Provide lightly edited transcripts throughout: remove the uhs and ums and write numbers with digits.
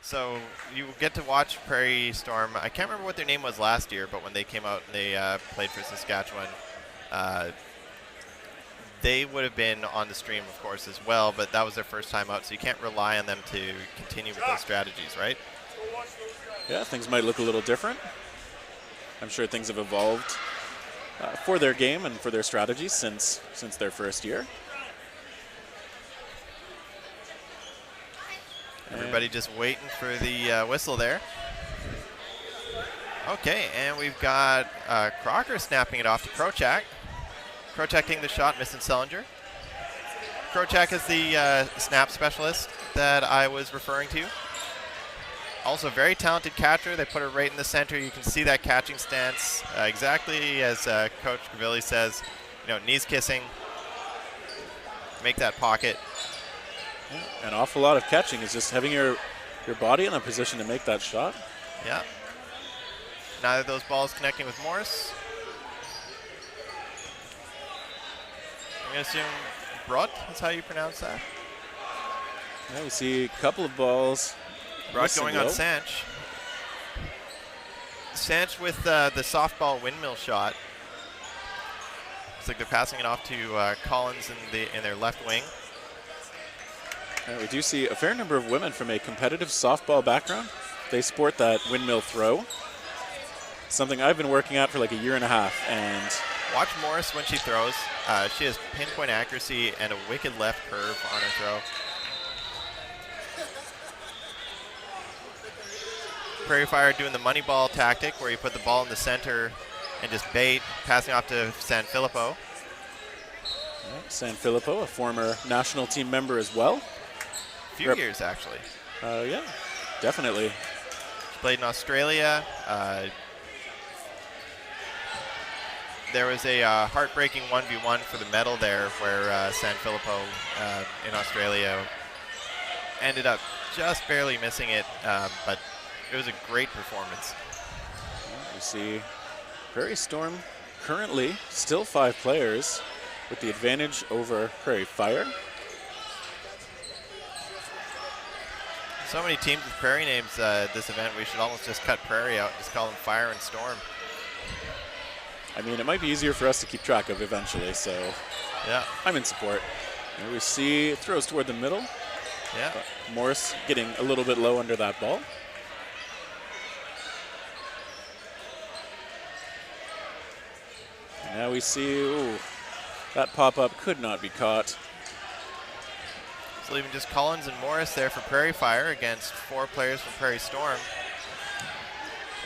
So you get to watch Prairie Storm. I can't remember what their name was last year, but when they came out and they played for Saskatchewan, they would have been on the stream, of course, as well, but that was their first time out, so you can't rely on them to continue with those strategies, right? Yeah, things might look a little different. I'm sure things have evolved for their game and for their strategies since their first year. Everybody just waiting for the whistle there. Okay, and we've got Crocker snapping it off to Krochak. Krochak taking the shot, missing Sellinger. Krochak is the snap specialist that I was referring to. Also a very talented catcher. They put her right in the center. You can see that catching stance exactly as Coach Gavilli says, knees kissing, make that pocket. Yeah, an awful lot of catching is just having your body in a position to make that shot. Yeah. Neither of those balls connecting with Morris. I'm going to assume Brot is how you pronounce that. Yeah, we see a couple of balls. Brot going on Sanch. Sanch with the softball windmill shot. Looks like they're passing it off to Collins in their left wing. We do see a fair number of women from a competitive softball background. They sport that windmill throw. Something I've been working at for like a year and a half. And watch Morris when she throws. She has pinpoint accuracy and a wicked left curve on her throw. Prairie Fire doing the money ball tactic where you put the ball in the center and just bait, passing off to San Filippo. Yeah, San Filippo, a former national team member as well. A few years, actually. Yeah, definitely. She played in Australia. There was a heartbreaking 1v1 for the medal there where San Filippo in Australia ended up just barely missing it, but it was a great performance. You see Prairie Storm currently still 5 players with the advantage over Prairie Fire. So many teams with Prairie names this event, we should almost just cut Prairie out and just call them Fire and Storm. I mean, it might be easier for us to keep track of eventually, so yeah, I'm in support. And we see throws toward the middle. Yeah. Morris getting a little bit low under that ball. And now we see, ooh, that pop-up could not be caught. So leaving just Collins and Morris there for Prairie Fire against 4 players from Prairie Storm.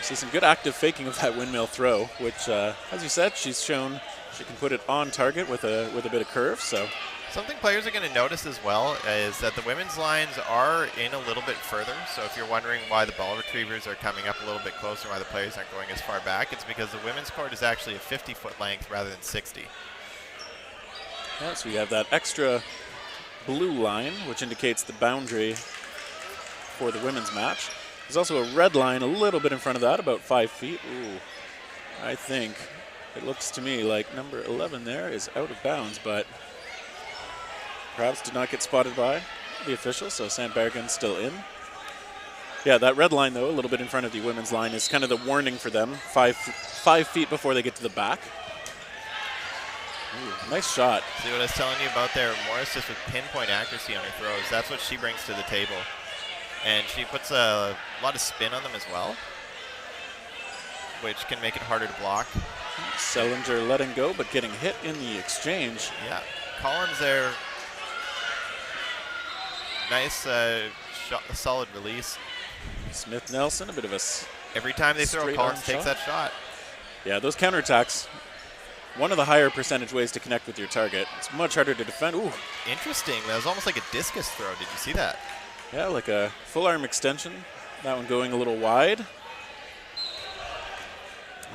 See some good active faking of that windmill throw, which, as you said, she's shown she can put it on target with a bit of curve. So something players are going to notice as well is that the women's lines are in a little bit further. So if you're wondering why the ball retrievers are coming up a little bit closer, why the players aren't going as far back, it's because the women's court is actually a 50-foot length rather than 60. Yeah, so we have that extra blue line, which indicates the boundary for the women's match. There's also a red line a little bit in front of that, about 5 feet. Ooh, I think it looks to me like number 11 there is out of bounds, but perhaps did not get spotted by the official, so Sandbergen's still in. Yeah, that red line, though, a little bit in front of the women's line is kind of the warning for them, 5 feet before they get to the back. Ooh, nice shot. See what I was telling you about there? Morris just with pinpoint accuracy on her throws. That's what she brings to the table. And she puts a lot of spin on them as well, which can make it harder to block. Sellinger letting go, but getting hit in the exchange. Yeah, Collins there. Nice shot, solid release. Smith Nelson, a bit of a every time they throw, Collins takes that shot. Yeah, those counterattacks, one of the higher percentage ways to connect with your target. It's much harder to defend. Ooh. Interesting. That was almost like a discus throw. Did you see that? Yeah, like a full arm extension. That one going a little wide.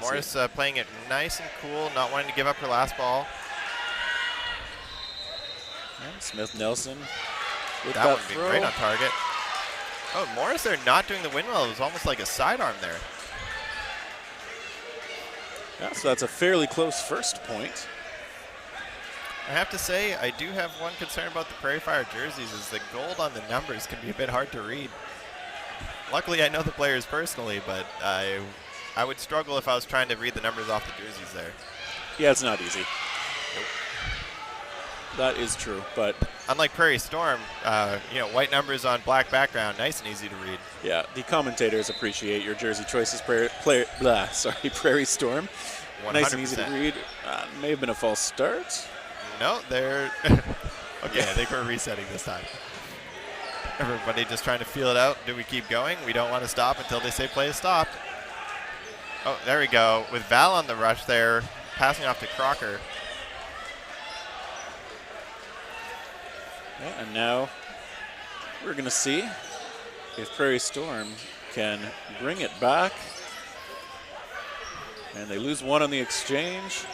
Morris playing it nice and cool, not wanting to give up her last ball. And Smith Nelson with that that one being throw. great on target. Oh, Morris, they're not doing the windmill. It was almost like a sidearm there. Yeah, so that's a fairly close first point. I have to say, I do have one concern about the Prairie Fire jerseys is the gold on the numbers can be a bit hard to read. Luckily, I know the players personally, but I would struggle if I was trying to read the numbers off the jerseys there. Yeah, it's not easy. That is true, but unlike Prairie Storm, white numbers on black background, nice and easy to read. Yeah, the commentators appreciate your jersey choices. Prairie Storm, 100%. Nice and easy to read. May have been a false start. No, they're okay. I think we're resetting this time. Everybody just trying to feel it out. Do we keep going? We don't want to stop until they say play is stopped. Oh, there we go. With Val on the rush there, passing off to Crocker. Yeah, and now we're going to see if Prairie Storm can bring it back. And they lose one on the exchange.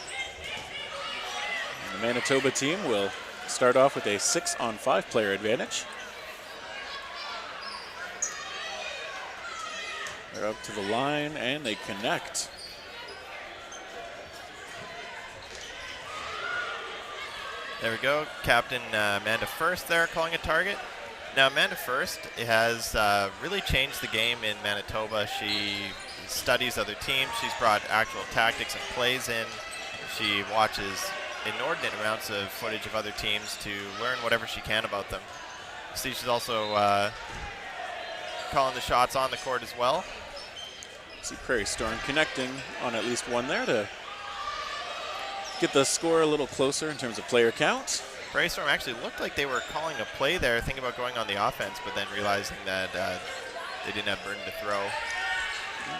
And the Manitoba team will start off with a 6-on-5 player advantage. They're up to the line and they connect. There we go. Captain Amanda First there calling a target. Now, Amanda First has really changed the game in Manitoba. She studies other teams. She's brought actual tactics and plays in. She watches inordinate amounts of footage of other teams to learn whatever she can about them. See, she's also calling the shots on the court as well. See Prairie Storm connecting on at least one there to get the score a little closer in terms of player count. Prairie Storm actually looked like they were calling a play there, thinking about going on the offense, but then realizing that they didn't have Burton to throw.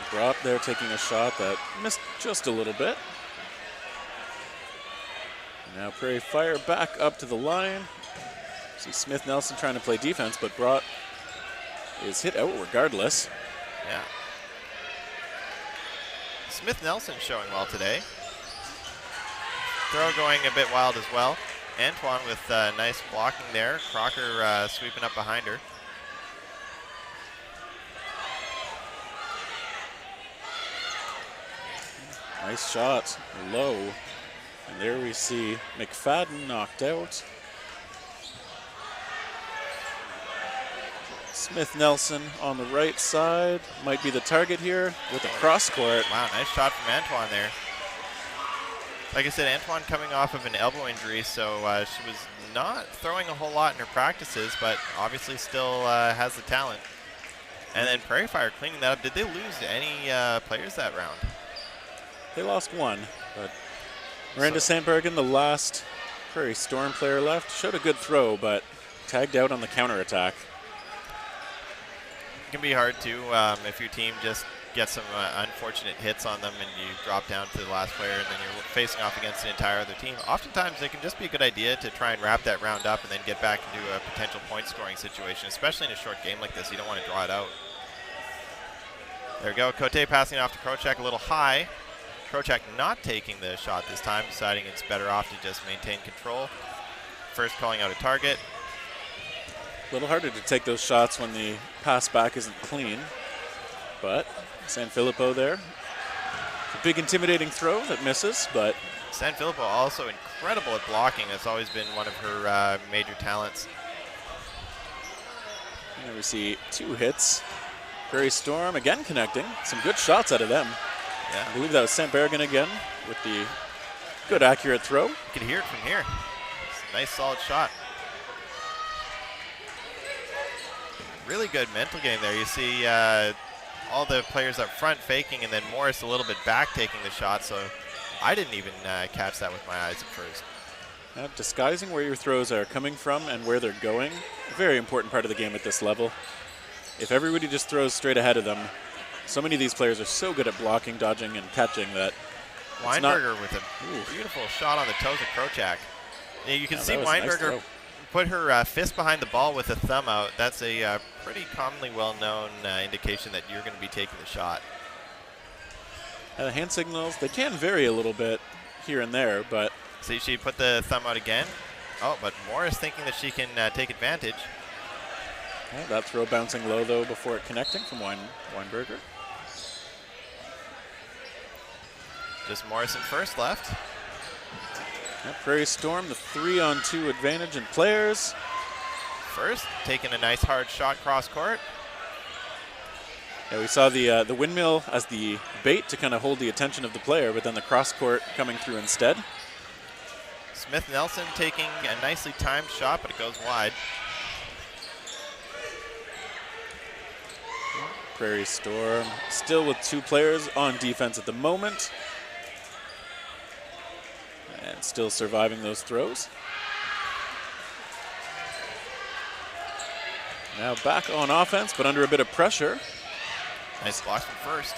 Brock there taking a shot that missed just a little bit. Now Prairie fire back up to the line. See Smith Nelson trying to play defense, but Brock is hit out regardless. Yeah. Smith Nelson showing well today. Throw going a bit wild as well. Antoine with nice blocking there. Crocker sweeping up behind her. Nice shot, low. And there we see McFadden knocked out. Smith Nelson on the right side might be the target here with a cross court. Wow, nice shot from Antoine there. Like I said, Antoine coming off of an elbow injury, so she was not throwing a whole lot in her practices, but obviously still has the talent. And then Prairie Fire cleaning that up. Did they lose any players that round? They lost one, but Miranda Sandbergen, the last Prairie Storm player left, showed a good throw, but tagged out on the counterattack. It can be hard too if your team just gets some unfortunate hits on them and you drop down to the last player and then you're facing off against the entire other team. Oftentimes it can just be a good idea to try and wrap that round up and then get back into a potential point scoring situation, especially in a short game like this. You don't want to draw it out. There we go. Cote passing it off to Krochak a little high. Krochak not taking the shot this time, deciding it's better off to just maintain control. First calling out a target. A little harder to take those shots when the pass back isn't clean, but Sanfilippo there. A big intimidating throw that misses, but Sanfilippo also incredible at blocking. That's always been one of her major talents. There we see two hits. Prairie Storm again connecting. Some good shots out of them. Yeah. I believe that was Sandbergen again with the good accurate throw. You can hear it from here. It's a nice solid shot. Really good mental game there. You see all the players up front faking and then Morris a little bit back taking the shot, so I didn't even catch that with my eyes at first. Disguising where your throws are coming from and where they're going, a very important part of the game at this level. If everybody just throws straight ahead of them, so many of these players are so good at blocking, dodging, and catching that Weinberger with a beautiful shot on the toes of Krochak. Yeah, you can see Weinberger nice put her fist behind the ball with a thumb out. That's a pretty commonly well-known indication that you're going to be taking the shot. The hand signals, they can vary a little bit here and there, but... See, she put the thumb out again. Oh, but Morris thinking that she can take advantage. Yeah, that throw bouncing low, though, before it connecting from Weinberger. Just Morrison first left. Yeah, Prairie Storm, the 3-on-2 advantage in players. First, taking a nice hard shot cross court. Yeah, we saw the windmill as the bait to kind of hold the attention of the player, but then the cross court coming through instead. Smith Nelson taking a nicely timed shot, but it goes wide. Prairie Storm still with 2 players on defense at the moment. And still surviving those throws. Now back on offense, but under a bit of pressure. Nice block from first.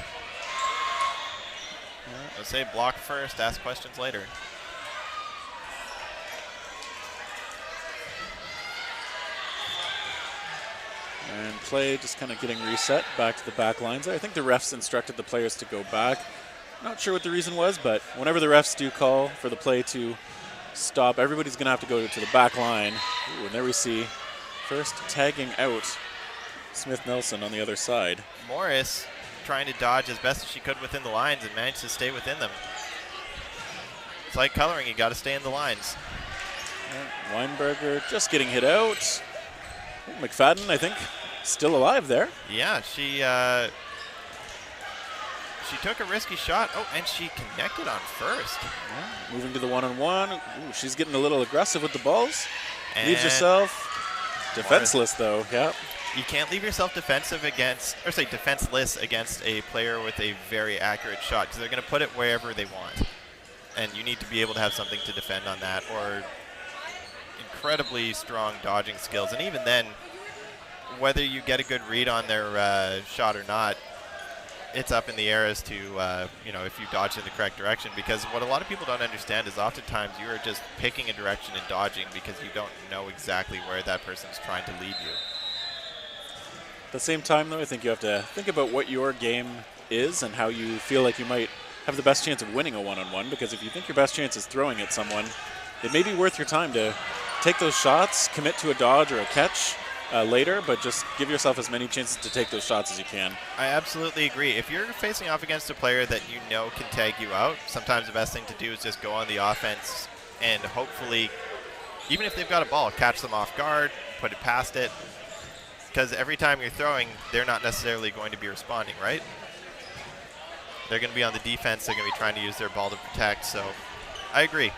I'll say block first, ask questions later. And play just kind of getting reset back to the back lines. I think the refs instructed the players to go back. Not sure what the reason was, but whenever the refs do call for the play to stop, everybody's going to have to go to the back line. Ooh, and there we see first tagging out Smith Nelson on the other side. Morris trying to dodge as best as she could within the lines and managed to stay within them. It's like coloring, you got to stay in the lines. Weinberger just getting hit out. McFadden, I think, still alive there. Yeah, she took a risky shot. Oh, and she connected on first. Yeah, moving to the one-on-one. Ooh, she's getting a little aggressive with the balls. And leaves herself defenseless, though. Yeah. You can't leave yourself defenseless against a player with a very accurate shot, because they're going to put it wherever they want. And you need to be able to have something to defend on that, or incredibly strong dodging skills. And even then, whether you get a good read on their shot or not, it's up in the air as to if you dodge in the correct direction, because what a lot of people don't understand is oftentimes you are just picking a direction and dodging because you don't know exactly where that person's trying to lead you. At the same time, though, I think you have to think about what your game is and how you feel like you might have the best chance of winning a one-on-one, because if you think your best chance is throwing at someone, it may be worth your time to take those shots, commit to a dodge or a catch later, but just give yourself as many chances to take those shots as you can. I absolutely agree. If you're facing off against a player that you know can tag you out, sometimes the best thing to do is just go on the offense and hopefully, even if they've got a ball, catch them off guard, put it past it, because every time you're throwing, they're not necessarily going to be responding, right? They're going to be on the defense. They're going to be trying to use their ball to protect. So I agree.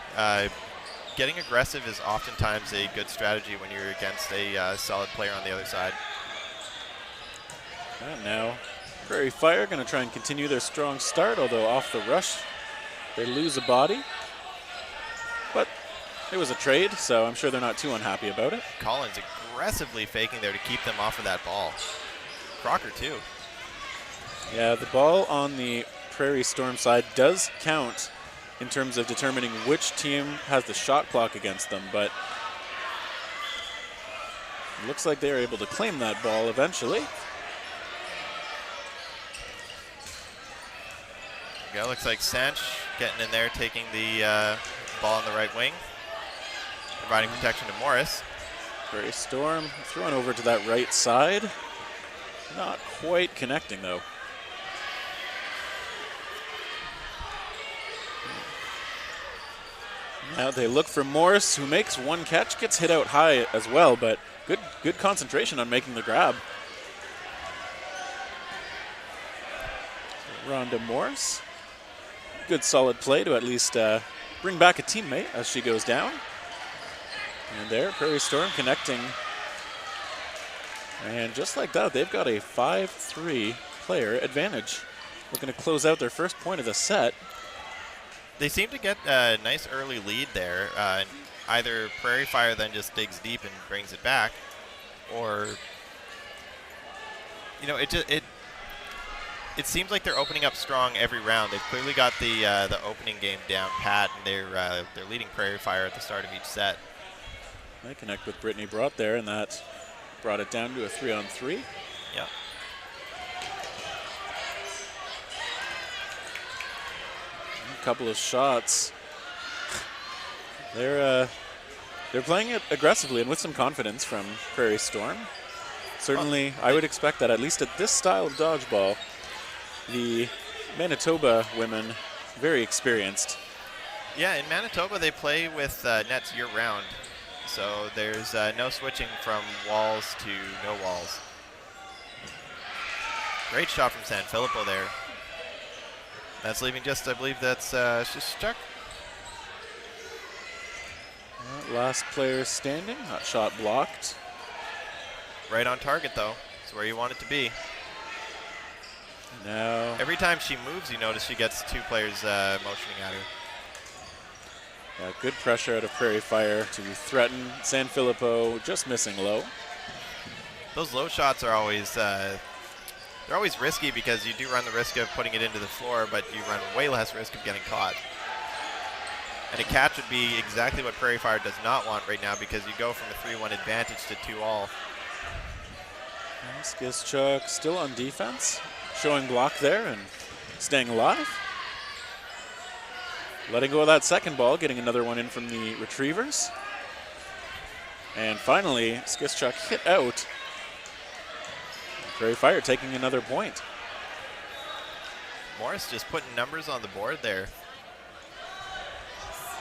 Getting aggressive is oftentimes a good strategy when you're against a solid player on the other side. And now Prairie Fire going to try and continue their strong start, although off the rush they lose a body. But it was a trade, so I'm sure they're not too unhappy about it. Collins aggressively faking there to keep them off of that ball. Crocker too. Yeah, the ball on the Prairie Storm side does count in terms of determining which team has the shot clock against them, but it looks like they are able to claim that ball eventually. Yeah, looks like Sanch getting in there, taking the ball on the right wing, providing protection to Morris. Prairie Storm throwing over to that right side. Not quite connecting, though. Now they look for Morris, who makes one catch, gets hit out high as well, but good concentration on making the grab. Rhonda Morris. Good solid play to at least bring back a teammate as she goes down. And there, Prairie Storm connecting. And just like that, they've got a 5-3 player advantage. Looking to close out their first point of the set. They seem to get a nice early lead there. Either Prairie Fire then just digs deep and brings it back, or it seems like they're opening up strong every round. They've clearly got the opening game down pat, and they're leading Prairie Fire at the start of each set. They connect with Brittany Brott there, and that brought it down to a 3-on-3. Yeah. A couple of shots. They're playing it aggressively and with some confidence from Prairie Storm. Certainly, I would expect that at least at this style of dodgeball, the Manitoba women, very experienced. Yeah, in Manitoba they play with nets year-round, so there's no switching from walls to no walls. Great shot from San Filippo there. That's leaving just, I believe that's Shishchuk. Last player standing. That shot blocked. Right on target, though. It's where you want it to be. Now, every time she moves, you notice she gets 2 players motioning at her. yeah, good pressure out of Prairie Fire to threaten San Filippo, just missing low. Those low shots are always they're always risky because you do run the risk of putting it into the floor, but you run way less risk of getting caught. And a catch would be exactly what Prairie Fire does not want right now, because you go from a 3-1 advantage to 2-all. Skischuk still on defense, showing block there and staying alive. Letting go of that second ball, getting another one in from the retrievers. And finally, Skischuk hit out. Prairie Fire taking another point. Morris just putting numbers on the board there.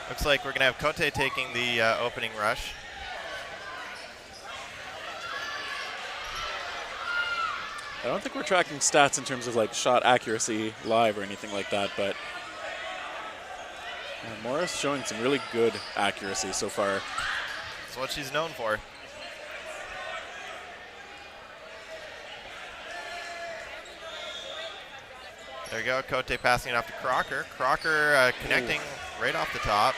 Looks like we're going to have Cote taking the opening rush. I don't think we're tracking stats in terms of like shot accuracy live or anything like that, but Morris showing some really good accuracy so far. That's what she's known for. There you go, Cote passing it off to Crocker. Crocker connecting right off the top.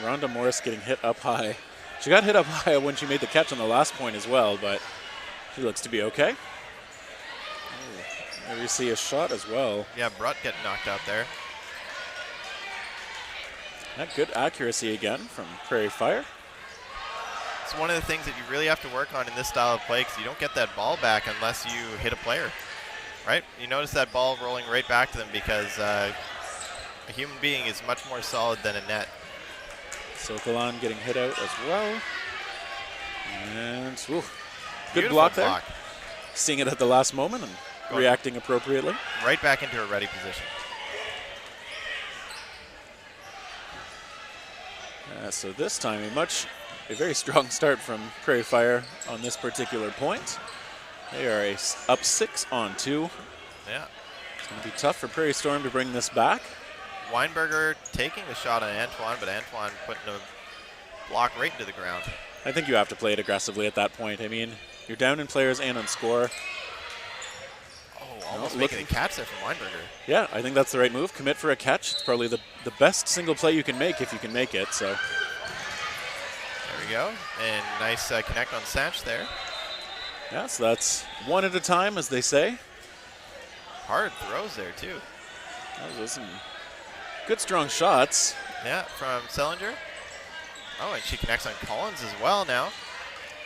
Rhonda Morris getting hit up high. She got hit up high when she made the catch on the last point as well, but she looks to be okay. There we see a shot as well. Yeah, Brutt getting knocked out there. That good accuracy again from Prairie Fire. It's one of the things that you really have to work on in this style of play, because you don't get that ball back unless you hit a player. Right? You notice that ball rolling right back to them because a human being is much more solid than a net. Sokolan getting hit out as well. And good Beautiful block there. Seeing it at the last moment and reacting appropriately. Right back into a ready position. So this time a very strong start from Prairie Fire on this particular point. They are up 6-2. Yeah. It's going to be tough for Prairie Storm to bring this back. Weinberger taking the shot on Antoine, but Antoine putting a block right into the ground. I think you have to play it aggressively at that point. I mean, you're down in players and on score. Oh, almost making a catch there from Weinberger. Yeah, I think that's the right move. Commit for a catch. It's probably the best single play you can make if you can make it. So there we go. And nice connect on Sanch there. Yeah, so that's one at a time, as they say. Hard throws there, too. Those are some good, strong shots. Yeah, from Sellinger. Oh, and she connects on Collins as well now.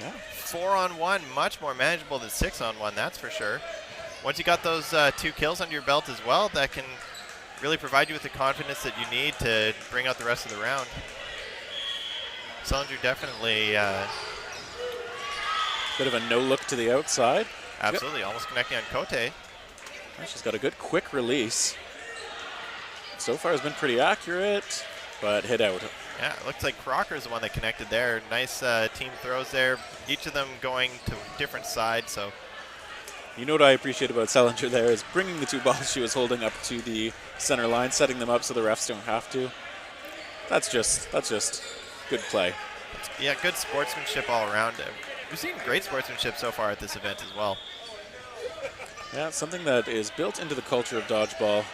Yeah. 4-on-1, much more manageable than 6-on-1, that's for sure. Once you got those 2 kills under your belt as well, that can really provide you with the confidence that you need to bring out the rest of the round. Sellinger definitely... bit of a no look to the outside. Absolutely, almost connecting on Cote. She's got a good quick release. So far has been pretty accurate, but hit out. Yeah, it looks like Crocker's the one that connected there. Nice team throws there, each of them going to different sides. So, you know what I appreciate about Sellinger there is bringing the 2 balls she was holding up to the center line, setting them up so the refs don't have to. That's just good play. Yeah, good sportsmanship all around. We've seen great sportsmanship so far at this event as well. Yeah, it's something that is built into the culture of dodgeball.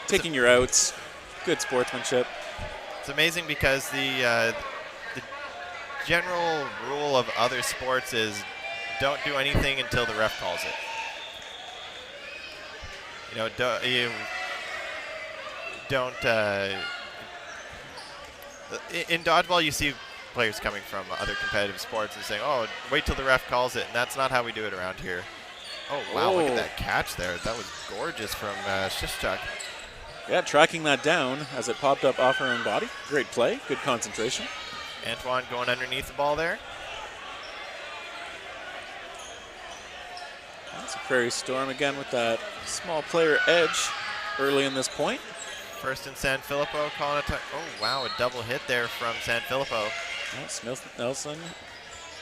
Taking your outs, good sportsmanship. It's amazing because the general rule of other sports is don't do anything until the ref calls it. You know, in dodgeball you see players coming from other competitive sports and saying, oh, wait till the ref calls it, and that's not how we do it around here. Oh, wow, look at that catch there. That was gorgeous from Shishchuk. Yeah, tracking that down as it popped up off her own body. Great play, good concentration. Antoine going underneath the ball there. That's a Prairie Storm again with that small player edge early in this point. First in San Filippo, calling it. Oh, wow, a double hit there from San Filippo. Yeah, Smith, Nelson,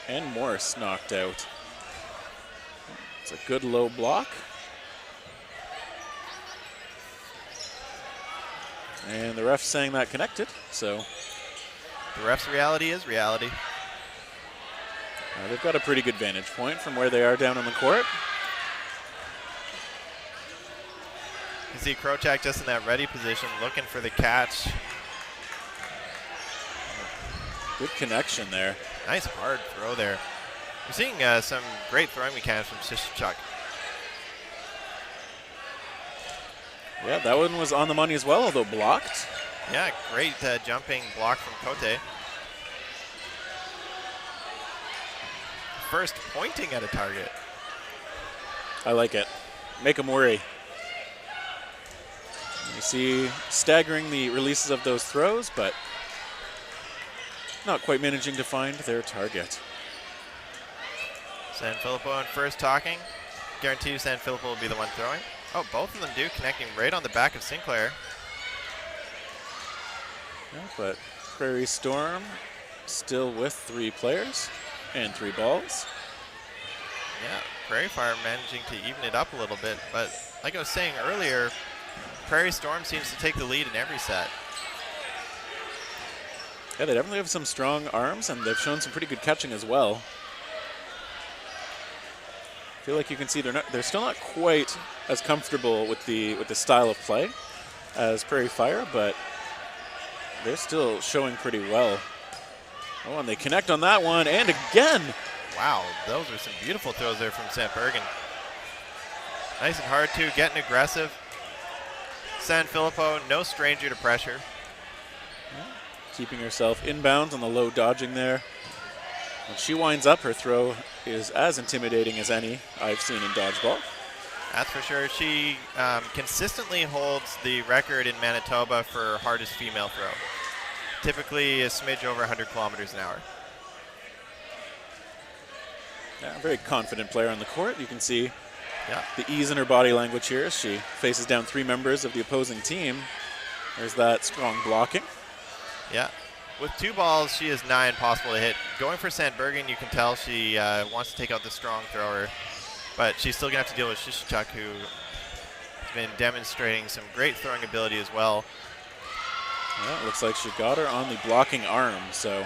and Morris knocked out. It's a good low block. And the ref's saying that connected, so. The ref's reality is reality. They've got a pretty good vantage point from where they are down on the court. You see Krochak just in that ready position, looking for the catch. Good connection there. Nice hard throw there. We're seeing some great throwing mechanics from Shishchuk. Yeah, that one was on the money as well, although blocked. Yeah, great jumping block from Kote. First pointing at a target. I like it. Make them worry. You see staggering the releases of those throws, but not quite managing to find their target. Sanfilippo on first talking. Guarantee you Sanfilippo will be the one throwing. Oh, both of them do, connecting right on the back of Sinclair. Yeah, but Prairie Storm still with 3 players and 3 balls. Yeah, Prairie Fire managing to even it up a little bit, but like I was saying earlier, Prairie Storm seems to take the lead in every set. Yeah, they definitely have some strong arms, and they've shown some pretty good catching as well. I feel like you can see they're still not quite as comfortable with the style of play as Prairie Fire, but they're still showing pretty well. Oh, and they connect on that one, and again. Wow, those are some beautiful throws there from Sandbergen. Nice and hard too, getting aggressive. Sanfilippo, no stranger to pressure. Yeah, keeping herself inbounds on the low dodging there. When she winds up, her throw is as intimidating as any I've seen in dodgeball. That's for sure. She consistently holds the record in Manitoba for hardest female throw. Typically a smidge over 100 kilometers an hour. Yeah, a very confident player on the court. You can see yeah, the ease in her body language here as she faces down 3 members of the opposing team. There's that strong blocking. Yeah. With 2 balls, she is nigh impossible to hit. Going for Sandbergen, you can tell she wants to take out the strong thrower, but she's still going to have to deal with Shishchuk, who has been demonstrating some great throwing ability as well. Yeah, it looks like she got her on the blocking arm, so.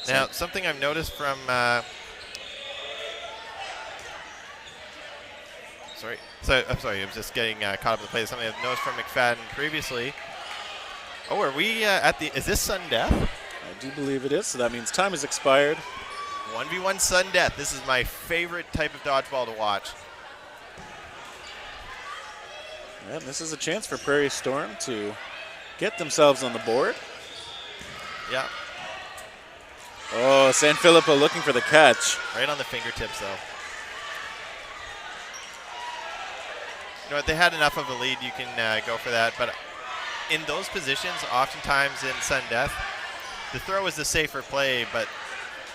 Now, something I've noticed from, I'm sorry, I was just getting caught up in the play. Something I've noticed from McFadden previously. Oh, are we is this sudden death? I do believe it is, so that means time has expired. 1v1 sudden death. This is my favorite type of dodgeball to watch. And this is a chance for Prairie Storm to get themselves on the board. Yeah. Oh, Sanfilippo looking for the catch. Right on the fingertips, though. You know what? They had enough of a lead. You can go for that. But in those positions, oftentimes in sudden death, the throw is the safer play. But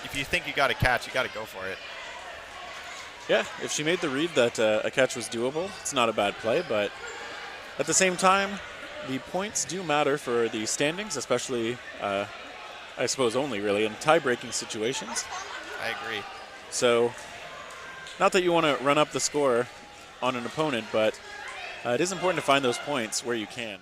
if you think you got a catch, you got to go for it. Yeah, if she made the read that a catch was doable, it's not a bad play. But at the same time, the points do matter for the standings, especially, I suppose, only really in tie-breaking situations. I agree. So, not that you want to run up the score on an opponent, but it is important to find those points where you can.